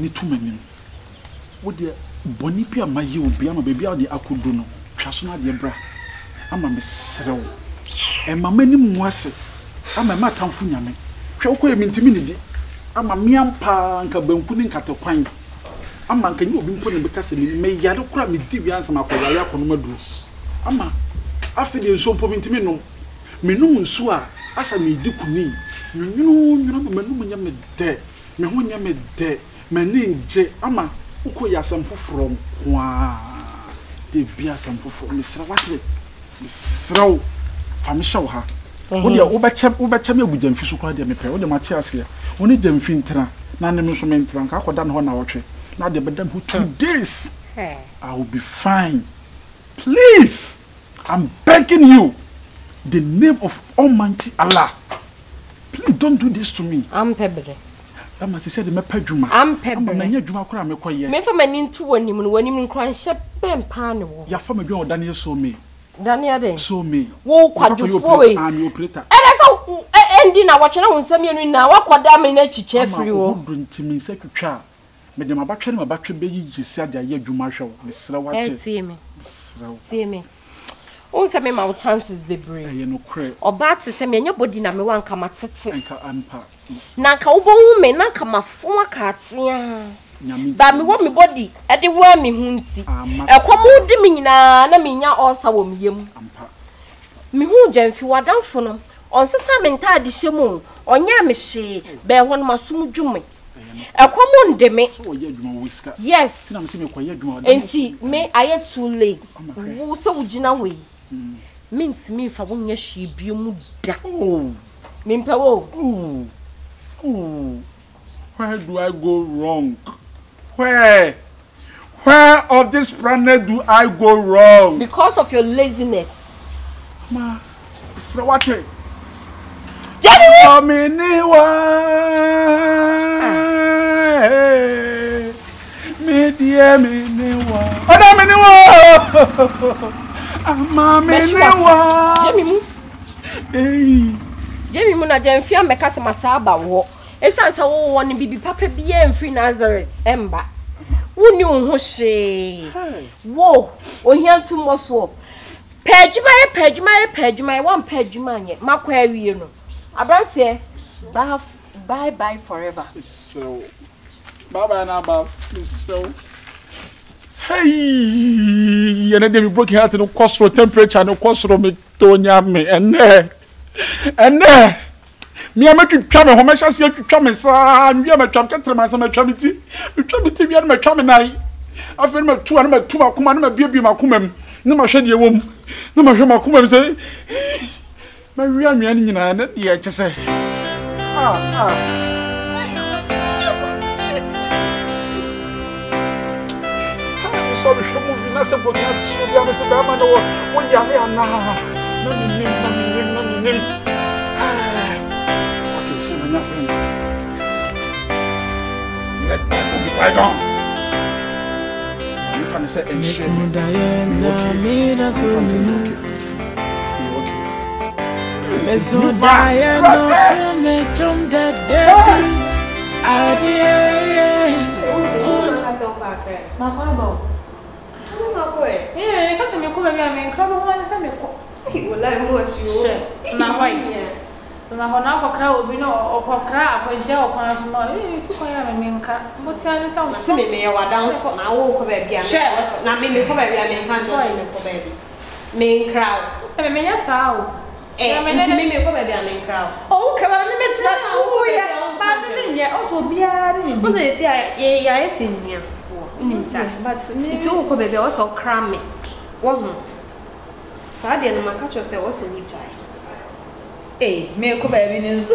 me to many. What the Bonipia Maye will be, I'm a baby out the Akuduno, Trasuna de Bra. I'm a miss Row. And my many moise. I'm a matam funyame. Choko mintimini. I'm a miampa and cabin catapine. I'm a can you be putting because may yado crab me deviance my Koya on my dress. Ama, after the so pomintimino. Me no sua, as I me dukuni. You know, me dead. Me when you me dead. My name J. Ama, Ukoya some from Wa. They be some for Miss Rawatri. Miss Row. Famisha ha. When you overcham with them fish cry them pay, the Matthias here. Only them fintra, none of them trunk, I could done 1 hour trip. Now the bedam who 2 days. I will be fine. Please, I'm begging you. The name of Almighty Allah. Please don't do this to me. I'm Pebre. That must say the Mepajuma. I'm Pebre. Me for my into when you cry shep and pan. Your family Daniel saw me. Daniel saw me. Whoa, quadruple. I'm your operator. And that's how ending our watching on some year now. What quad damage Jeffrey will bring to me secretary. Madame Abacha, my battery baby, you said that year you marshal. Miss Rawat, see me. See me. Won't say my chances be brave. You know, cray. Or bad to say me and your body na me one come at Ampa. Nanka Ubo me nanka ma former cats. But me want me body at the worm me hunty. A commode dimina, na minya also wom yem. Me who Gyemfi wa down for them. On Sassa Menta di Shemo, on Yamishi, bear one masum jume. A common de me. Yes, and see, may I have 2 legs. Who so Gina way? Means me for 1 year she be muda. Oh, Mimpa. Oh, where do I go wrong? Where of this planet do I go wrong? Because of your laziness. Ma, Srawate. Me dear Menewa. Jamie Muna Gyemfi make us masaba wo. Esa sa wo won bibi papa bia mfri Nazareth emba. Woni ho hye. Wo, ohia too much so. Pejuma, one pejuma anye. Makwa awie no. Abrantie, bye forever. So, bye now, so. Hey, and then we broke heart no cost for temperature, no cost for me to me, and me am to try me, how much I see to try me, sir. Me am a tram, can't tell myself my tramity. You try me to be on my trammy. I feel my 2 and my 2 my baby, my woman. No, my shady woman. No, my woman say, my real man, yeah, just say, sorry, she moving. That's a book. So be honest, I'm not know what you are now. No. Okay, so my friend. Let that be bygone. You find say and Diana made us so many. Meso Diana to me from that day. Mama. Yeah, because you come and come on, some you will like most you. Now, why? So now, Honaka will be no or crab or shell upon small. You took a minka. What's the sound? See me, I was down for my walk baby. Now, maybe come baby, I mean, can't join baby. Main crowd. I mean, yes, how? I mean, maybe come baby, I mean, crowd. Oh, come on, let's not. Oh, yeah, also be a what they say, yes, in here. But it's all baby also cramming. One. So I didn't catch yourself also with child. Eh, me ko baby is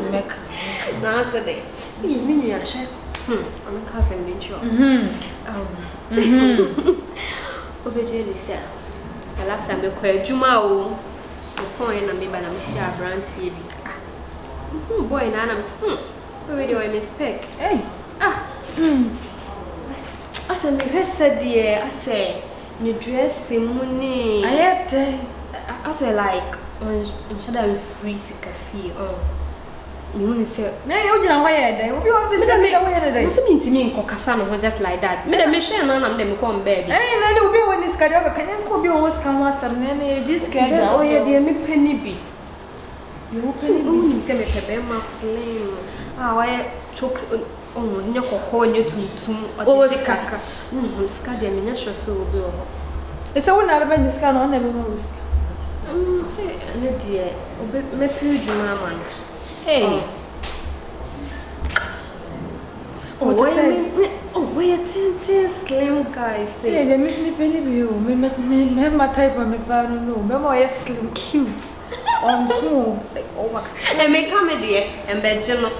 make. Now say, you mean you are chef? I'm a cousin, be sure. Obeje Lisa. The last time we called Juma o. The point and me by na share brand TV. Boy na am already I mistake. Hey. I said, me said, dear, I say, you dress money. I had I say, like, on shadow free cafe. You say, "No, you don't know why. We all be the way. What's mean to me, Cocassano, just like that? Made a mission on them come bed. I know be when this guy can you be always come once and then just get oh, yeah, dear, me penny be. You penny say me pepper slim. Ah, I choke on your cocoa to or Kaka. Scadi, I'm not sure so will. It's all never been this kind on never knows. Say, dear, me page, mamma. Hey. Oh, wait a tin slim guy say. They make me penny you. Me my type of me, but no, me slim cute. Small. And make comedy and bed general.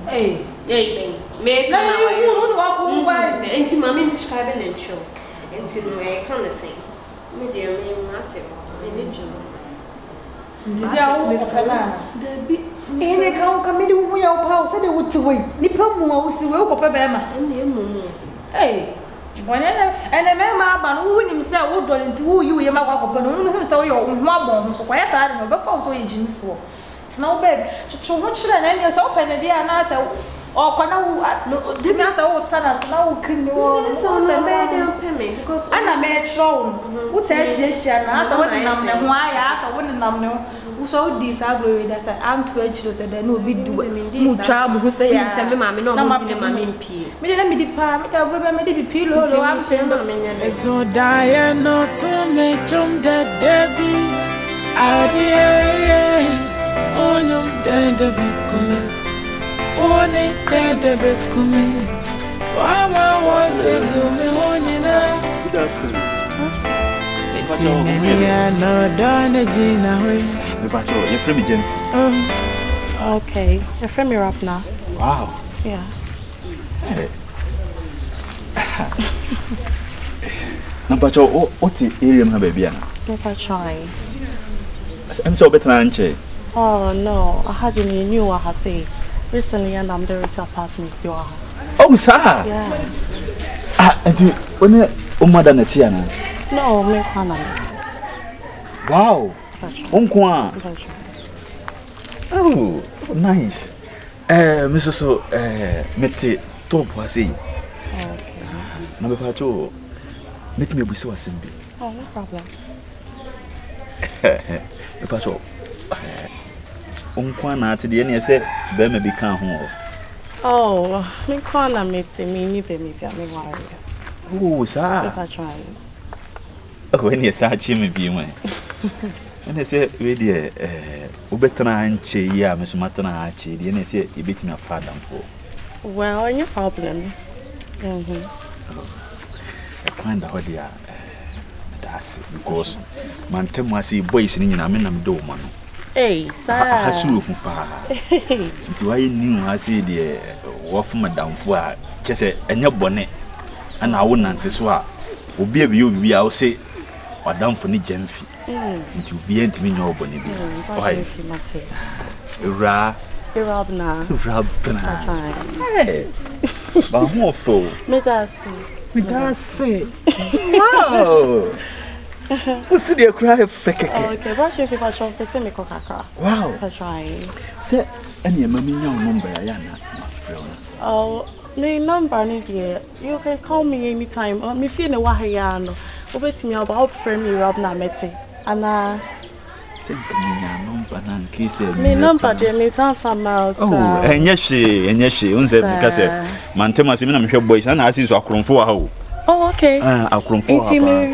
Hey, make no, and see mammy describing and show. And see no, I can't say. Me dear, me master, Ele come in the house, and they would wait. Nippon was the work of a bema. Hey, and a man who himself would go into who you are my so your one so why I don't know before so engine for. Snow bed, so much than any open a dear and answer or Connor, the master was son as now can you because I made shown. Who says yes, and I wouldn't why I wouldn't know. So disagree that I'm too edgeless and then will be doing charm who say, I'm mammy, no, mammy, P. Let me depart, I remember the pillow. I'm saying, so Diane, not to make them dead, Debbie. Oh, no, dead of it coming. Oh, they dead of it coming. Why was it going on? Good afternoon. It's in no done a Gina. You're from Gyemfi. Okay. You're from Europe now. Wow. Yeah. Hey. Nampacho, what's the area, my baby? Never trying. I'm so better than Oh no, I had a new I had say recently, and I'm there with apartments. You are. Oh, sir. Yeah. And you, when you're more than a Tiana? No, me can't. Wow. Oh, nice. Mr. So, Mete top was saying. Okay. Number Pacho, let me be so assembly. Oh, no problem. Pacho, Unkwana to the end, I said, Bema become home. Oh, me can't meet me, neither me, me worry. Oh, sir. If I try. Oh, when you start Jimmy being when I say, really, Ubetana and Che, yeah, Miss Matana, Che, the NSA, you beat me a father for. Well, no problem. I find the idea. That's because Mantem was a boys in a man do man. Hey, sir. I saw why you knew I see the Wolf Madame for just a new bonnet, and I wouldn't swear. Will be a view, we all say, or down for the Gyemfi. Into be ain't me no bonnet. Why, Rabna. Hey, but more full. Me that's say. Wow. What's the cry fake? Okay, brush your people shop to me coca. Wow. I'm trying. Say, and your mommy young number, Yana. Oh, my number, you can call me anytime. Me feel the Wahayano. Over to me about friend me Rabna Mete. And send me a number and kiss it. Me number, me time from out. Oh, and yes, she, unsaid because Mantemas, I'm sure boys, and I see so a for how. Oh, okay. I'll come for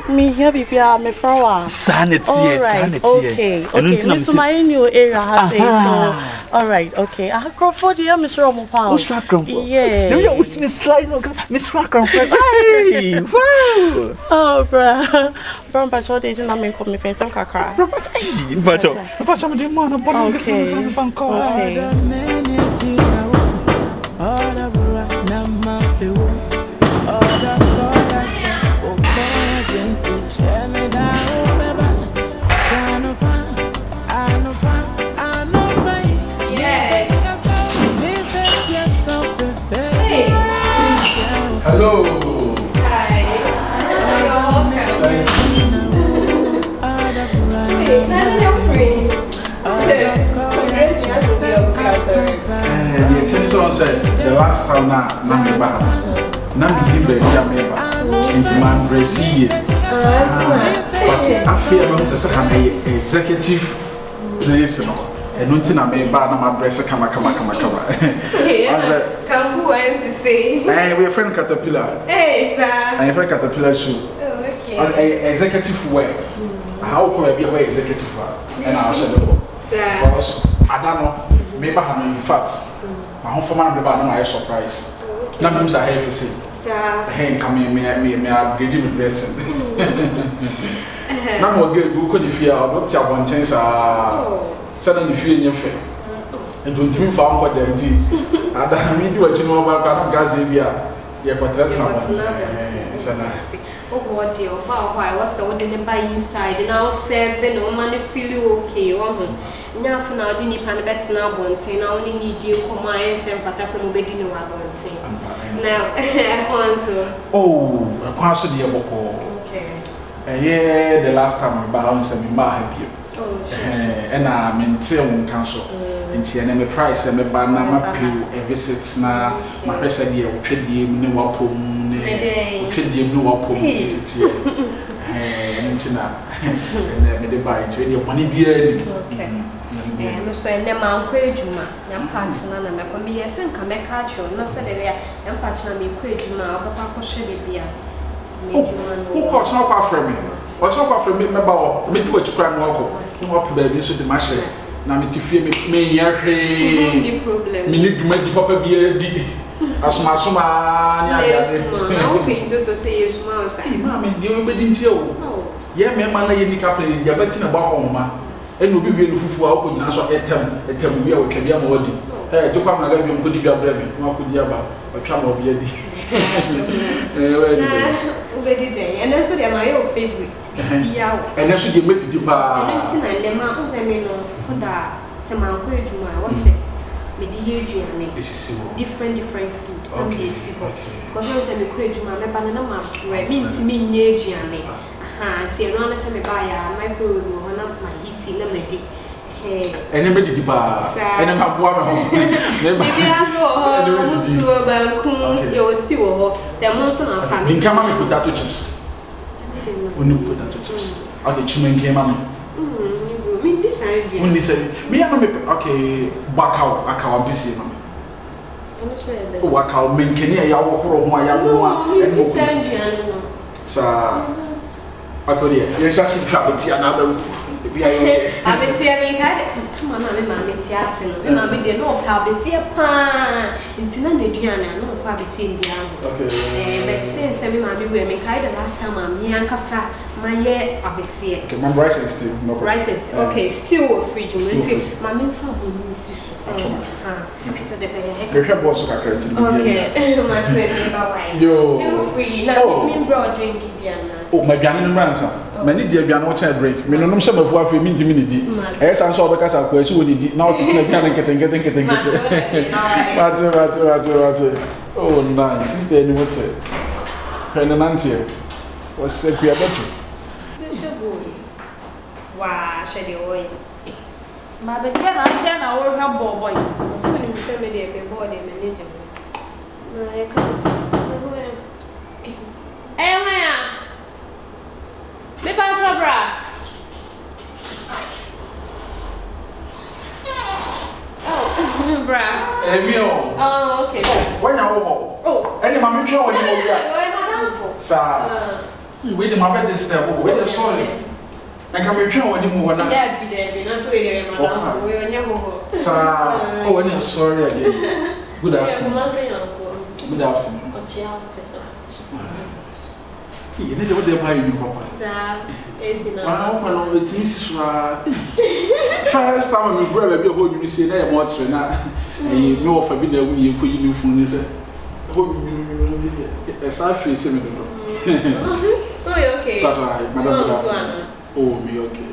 me here be me flower. Sanity, sanity. Okay, okay. Miss my new area has so. All right, okay. I have grown for the Miss Romo Pound. What's that grown for? Yeah. You was Miss Slice, Miss Racker. Hey, wow. Oh, bruh. Brown Patrol, they didn't make me paint some cacra. But I'm doing one of one of the fun call. Hello. Hi. Hey, now you're free. said the last time na me ba. Na me di baby a me ba. Into my embrace. But I feel I'm just a executive place. And nothing I may buy my breast. Come. I Come who I to say. Hey, we're friend Caterpillar. Hey, sir. I'm friend Caterpillar shoe. Okay. Executive way. How could I be a executive? And I'll say, because I don't know. Maybe I'm in fact. My home for man be bad. My surprise. Now means I have to say. Hey, come here, me upgrade me dressing. Now we'll get good if you are not your one chance. Suddenly feel in your face. And don't even found what them do. I mean, you are about Gazavia. Yeah, but that's oh, what dear, why was so didn't buy inside and I'll say, no money feel okay. Now for now, didn't pan bets now, won't say, now only need you come my and send for Castle Madina, I won't say. Now, I want so. Oh, I can't see the Boko. Okay. Yeah, the last time I bounced and I happy. And I'm in Tail Council. And she and a price and a banana pill, a visit now. My best idea will trade you no wapum, trade you no wapum visit here. And they buy it with your money beard. Okay. So, and then my Quajuma, young partner, and I can be a son, come back at you, not said a young partner, me Quajuma, but Papa should be a. Who calls not off from me? What's up for me about me to a crime walk? What baby should the machine? Now, me to fear me, any problem. Me need to make the papa be a D. As my summer, I hoping to say yes, mammy, you didn't tell. Yeah, my man, you need to play the betting about home, and will be beautiful for our national attempt. We can be a more. To come and you could be a baby, what could you about a trouble of your D? And that's what my own favorite. And that's what you make the bar. And the mountains, I mean, some Juma was it? Mediation, different food. Okay, because I was a Juma, my banana, where means me near Gianni. See, around the same buyer, my crew, one of my heats in the lady. And I made the bar, and I'm not one. Maybe I saw you still say most of my family. Come on, potato chips. When you potato chips, okay, children came on. This me, okay, back out, I can't be seen. Work out, men can hear your my young and sir, I could hear. Yes, I see gravity another. I bet you come on, mammy, Tiasin, and I made no habit, pan, into Nadiana, no habit in the okay, but since I mean, we make the last time I'm Yankasa, Maye, I bet see. Okay, my rice is still no rice is okay, still free to mammy from okay, yo, free, now, brought drink. Oh, my piano ransom. Many dear piano break. Me no some of what we mean to me. As I saw because I question when he now to getting. Oh, nice. Is there any water? Penantia was said we are better. Wow, shady oil. My best friend, I will have boy. So you send me the boy manager. I can't. Hey, Maya. Me pancho bra. Oh, bra. Oh, okay. When I oh, any mammy show when you go. Sir, we did my bed this step. Wait, sorry. I can be sure when you move on. There, not so we are never. Sir, oh, when you're sorry again. Good afternoon. Good afternoon. You need to buy you, Papa. First time we grab a whole you say that much now. And you know for being there when you put your new phone is a face. So you're okay. Madam. Oh, be okay.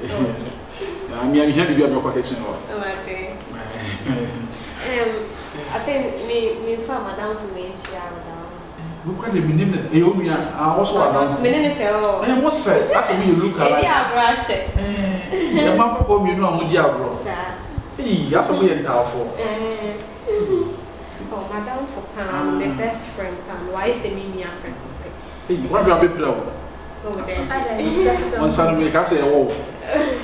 I mean, I'm here to be a protection. I think me from Madame to me. Look at the minimum. Eomia, I also announced. And what's said? That's when you look at it. The map of you know, I'm with Diablo. Hey, that's a weird tower for. Oh, madam for Pam, my best friend Pam. Why say me friend? Hey, what do I be proud? Oh, then. One son make us say, oh,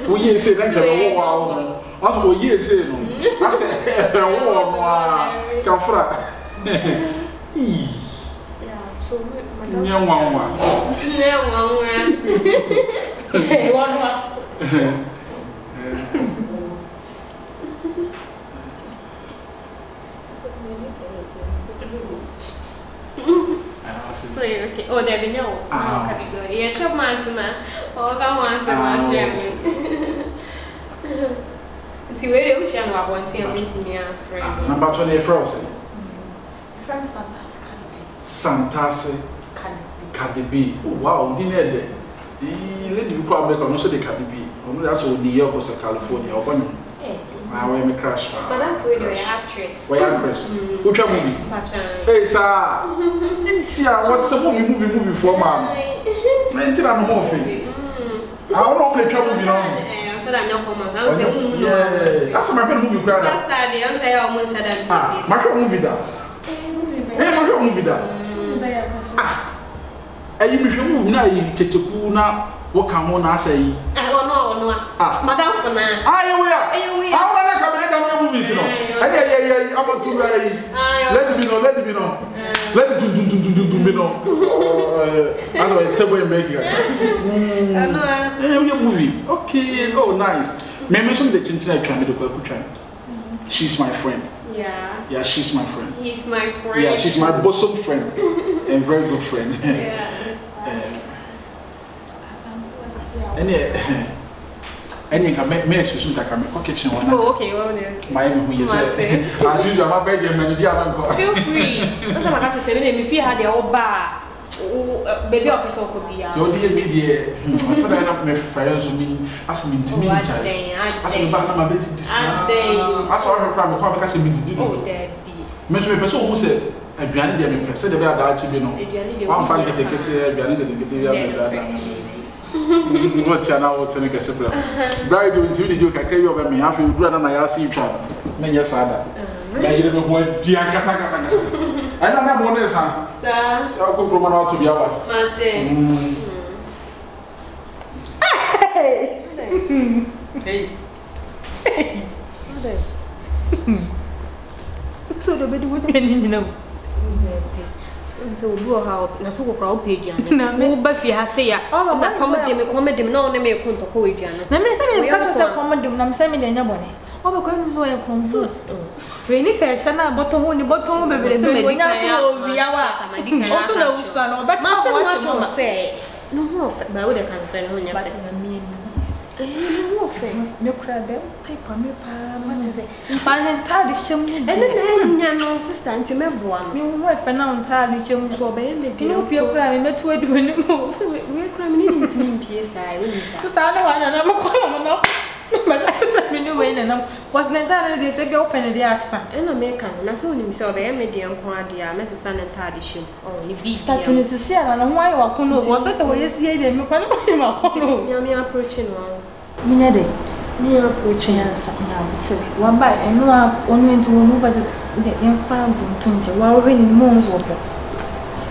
we say that the war. What will you say? I said, oh, Kafra. Yeah, so madam. No one. Okay. Oh, there we know. Yeah, chop man to man. Oh, come on, the man chairman. See where you shall have one thing meeting me a friend. Number 20 frozen. From Santase. Cardi B. Oh, wow, didn't lady you probably make also the Cardi B. That's what New York or California or Bonham. I will make crash. But I'm afraid you're an actress. Why actress? Which movie? Hey, sir. What's the movie for, man? I'm more thing. I don't know play trouble, you know. So that no comments. I was saying, that's my movie. That's the answer. I almost said that. My movie that. Hey, my movie that. You be sure now you take to Kuna. What can one say? Oh, no. Madam for now. I want to come and movies. I'm a Tundra. Let me know. Let it I know table and make it. Movie. Okay, oh, nice. Maybe some of the Chinchilla can do. She's my friend. Yeah, she's my friend. He's my friend. Yeah, she's my bosom friend. And very good friend. Yeah. Any can make me a suit that can make kitchen one. Oh, okay, well, then. My who you say, as usual, my bed and many feel free. That's what I got to say. If you had your old bar, baby, I could be out. Don't hear me, dear. I thought I not my friends with me. Ask me to me. Ask me about my baby. That's why I'm crying because I mean, oh, Daddy. Mr. Person who said, a granny, they may say the bad that you know. I'm fine to take it, granny, what's an hour to make a simple? Very good to you. Can carry over me. I feel good and I see each other. Many years other. I didn't know dear Casacas. I don't have one, sir. So I'll go from out to be our So the baby would be in them. So do how na so crowd page ana wo ba fi ha say ya na comedy no na me konto ko we ana na me say me catch say comedy na me say me nya bone o ba ko no so ya konzo we ni ka sha na bottom bebere be nya so wi awa o so na usa na o ba ta wa say no ho ba we de kan plan ho nya ba na me no fe me kura be type me pa ma say man ta de shem ni e na no sister anti me boa no me wo fe na ta de shem so be me de no pie kura me metu adu ni mo so we kura me ni ntimi mpie sai we ni sa sister na wa na me ko no me ka say me ni we na was na ta de say be open de asa e na me kan na so ni mi say be me de nko ade a me sister na ta de shem oh ni bi start ni sisi na no why wa kono was that the way see de me ko no ma kono me approach no Minya de me approach yansa na wutse wa ba eno a onu enti wonu ba de yemfa buntunje wa we ni mo nzo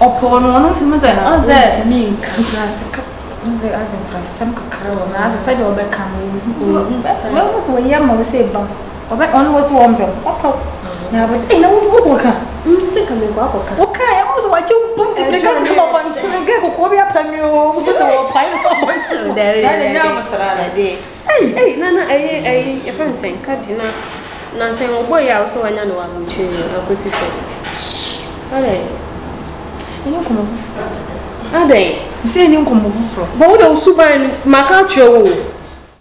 opo no no ti mze on that me classic nze as in class sam kakara na as say de obeka no we we yam we say ba obe on was one pe opo na ba e na wo ka think I'm going to go. Okay, I was watching Boom to break up. Come on, so get go be a premium. Hey, Nana, if I'm saying, Cardi, na saying, oh boy, I also want to know I'm with you. I'll go see so. Alright, you know, come on. Are they saying you come over from? But what else, super and Macacho?